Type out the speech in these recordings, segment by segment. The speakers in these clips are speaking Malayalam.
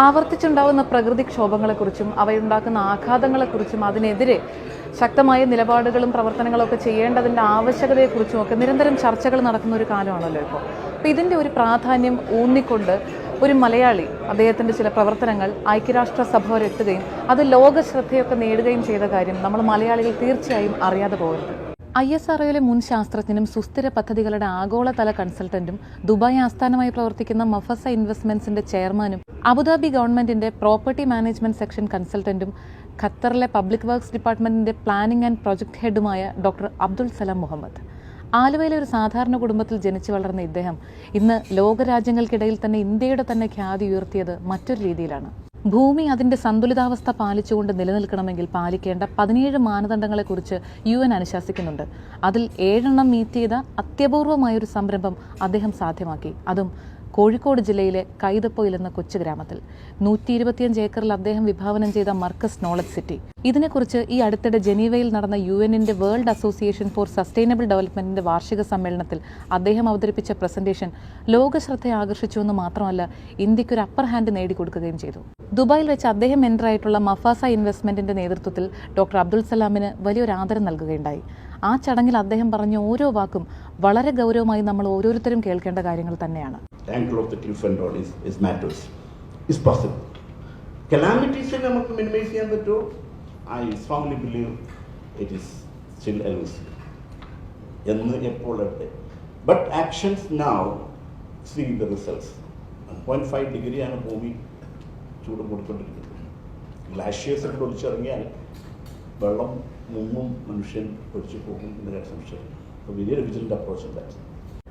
ആവർത്തിച്ചുണ്ടാകുന്ന പ്രകൃതിക്ഷോഭങ്ങളെക്കുറിച്ചും അവയുണ്ടാക്കുന്ന ആഘാതങ്ങളെക്കുറിച്ചും അതിനെതിരെ ശക്തമായ നിലപാടുകളും പ്രവർത്തനങ്ങളും ഒക്കെ ചെയ്യേണ്ടതിൻ്റെ ആവശ്യകതയെക്കുറിച്ചും ഒക്കെ നിരന്തരം ചർച്ചകൾ നടക്കുന്ന ഒരു കാലമാണല്ലോ ഇപ്പോൾ. അപ്പോൾ ഇതിൻ്റെ ഒരു പ്രാധാന്യം ഊന്നിക്കൊണ്ട് ഒരു മലയാളി അദ്ദേഹത്തിൻ്റെ ചില പ്രവർത്തനങ്ങൾ ഐക്യരാഷ്ട്രസഭ വരെ എത്തുകയും അത് ലോക ശ്രദ്ധയൊക്കെ നേടുകയും ചെയ്ത കാര്യം നമ്മൾ മലയാളികൾ തീർച്ചയായും അറിയാതെ പോകരുത്. ISROയിലെ മുൻ ശാസ്ത്രജ്ഞനും സുസ്ഥിര പദ്ധതികളുടെ ആഗോളതല കൺസൾട്ടന്റും ദുബായ് ആസ്ഥാനമായി പ്രവർത്തിക്കുന്ന മഫസ ഇൻവെസ്റ്റ്മെന്റ്സിന്റെ ചെയർമാനും അബുദാബി ഗവൺമെന്റിന്റെ പ്രോപ്പർട്ടി മാനേജ്മെന്റ് സെക്ഷൻ കൺസൾട്ടന്റും ഖത്തറിലെ പബ്ലിക് വർക്ക്സ് ഡിപ്പാർട്ട്മെന്റിന്റെ പ്ലാനിംഗ് ആൻഡ് പ്രൊജക്ട് ഹെഡുമായ ഡോക്ടർ അബ്ദുൽ സലാം മുഹമ്മദ്. ആലുവയിലെ ഒരു സാധാരണ കുടുംബത്തിൽ ജനിച്ചു വളർന്ന ഇദ്ദേഹം ഇന്ന് ലോകരാജ്യങ്ങൾക്കിടയിൽ തന്നെ ഇന്ത്യയുടെ തന്നെ ഖ്യാതി ഉയർത്തിയത് മറ്റൊരു രീതിയിലാണ്. ഭൂമി അതിന്റെ സന്തുലിതാവസ്ഥ പാലിച്ചുകൊണ്ട് നിലനിൽക്കണമെങ്കിൽ പാലിക്കേണ്ട 17 മാനദണ്ഡങ്ങളെക്കുറിച്ച് UN അനുശാസിക്കുന്നുണ്ട്. അതിൽ 7 മീറ്റ് ചെയ്ത അത്യപൂർവമായൊരു സംരംഭം അദ്ദേഹം സാധ്യമാക്കി. അതും കോഴിക്കോട് ജില്ലയിലെ കൈതപ്പൊയിൽ എന്ന കൊച്ചു ഗ്രാമത്തിൽ 125 ഏക്കറിൽ അദ്ദേഹം വിഭാവനം ചെയ്ത മർക്കസ് നോളജ് സിറ്റി. ഇതിനെക്കുറിച്ച് ഈ അടുത്തിടെ ജനീവയിൽ നടന്ന UNന്റെ വേൾഡ് അസോസിയേഷൻ ഫോർ സസ്റ്റൈനബിൾ ഡെവലപ്മെന്റിന്റെ വാർഷിക സമ്മേളനത്തിൽ അദ്ദേഹം അവതരിപ്പിച്ച പ്രസന്റേഷൻ ലോകശ്രദ്ധയെ ആകർഷിച്ചുവെന്ന് മാത്രമല്ല ഇന്ത്യക്കൊരു അപ്പർ ഹാൻഡ് നേടിക്കൊടുക്കുകയും ചെയ്തു. ദുബായിൽ വെച്ച് അദ്ദേഹം എൻ്ററായിട്ടുള്ള മഫാസ ഇൻവെസ്റ്റ്മെന്റിന്റെ നേതൃത്വത്തിൽ ഡോക്ടർ അബ്ദുൽ സലാമിന് വലിയൊരു ആദരം നൽകുകയുണ്ടായി. ആ ചടങ്ങിൽ അദ്ദേഹം പറഞ്ഞ ഓരോ വാക്കും വളരെ ഗൗരവമായി നമ്മൾ ഓരോരുത്തരും കേൾക്കേണ്ട കാര്യങ്ങൾ തന്നെയാണ്. Angle of the cliff and all is matters. Is possible. Calamities നമുക്ക് minimize ചെയ്യാൻ പറ്റുമോ? I strongly believe it is still elusive. എന്ന് എപ്പോഴത്തെ. But actions now see the results. 1.5 degree ആണ് ഭൂമി ചൂട് കൂടിക്കൊണ്ടിരിക്കുന്നത്. ഗ്ലാഷിയേഴ്സ് ഒക്കെ ഒലിച്ചിറങ്ങിയാൽ വെള്ളം മുങ്ങും, മനുഷ്യൻ ഒലിച്ചു പോകും എന്നൊരു സംശയം. വലിയ വിജിലന്റ് അപ്രോച്ച് ഉണ്ടായിരുന്നു.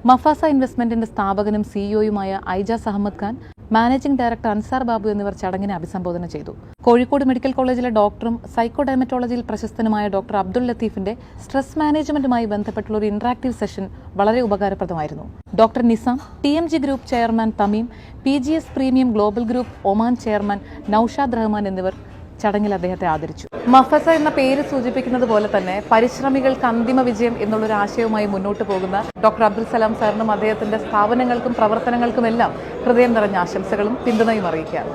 മഫാസ ഇൻവെസ്റ്റ്മെന്റിന്റെ സ്ഥാപകനും സിഇഒയുമായ ഐജാസ് അഹമ്മദ് ഖാൻ, മാനേജിംഗ് ഡയറക്ടർ അൻസാർ ബാബു എന്നിവർ ചടങ്ങിനെ അഭിസംബോധന ചെയ്തു. കോഴിക്കോട് മെഡിക്കൽ കോളേജിലെ ഡോക്ടറും സൈക്കോഡെർമറ്റോളജിയിൽ പ്രശസ്തനുമായ ഡോക്ടർ അബ്ദുൽ ലത്തീഫിന്റെ സ്ട്രെസ് മാനേജ്മെന്റുമായി ബന്ധപ്പെട്ടുള്ള ഒരു ഇന്ററാക്റ്റീവ് സെഷൻ വളരെ ഉപകാരപ്രദമായിരുന്നു. Doctor Nizam, TMG group chairman Thameem, PGS premium global group Oman chairman Naushad Rahman എന്നിവർ ചടങ്ങിൽ അദ്ദേഹത്തെ ആദരിച്ചു. മഫസ എന്ന പേര് സൂചിപ്പിക്കുന്നത് പോലെ തന്നെ പരിശ്രമികൾക്ക് അന്തിമ വിജയം എന്നുള്ളൊരു ആശയവുമായി മുന്നോട്ട് പോകുന്ന ഡോക്ടർ അബ്ദുൽ സലാം സാറിനും അദ്ദേഹത്തിന്റെ സ്ഥാപനങ്ങൾക്കും പ്രവർത്തനങ്ങൾക്കുമെല്ലാം ഹൃദയം നിറഞ്ഞ ആശംസകളും പിന്തുണയും അറിയിക്കുകയാണ്.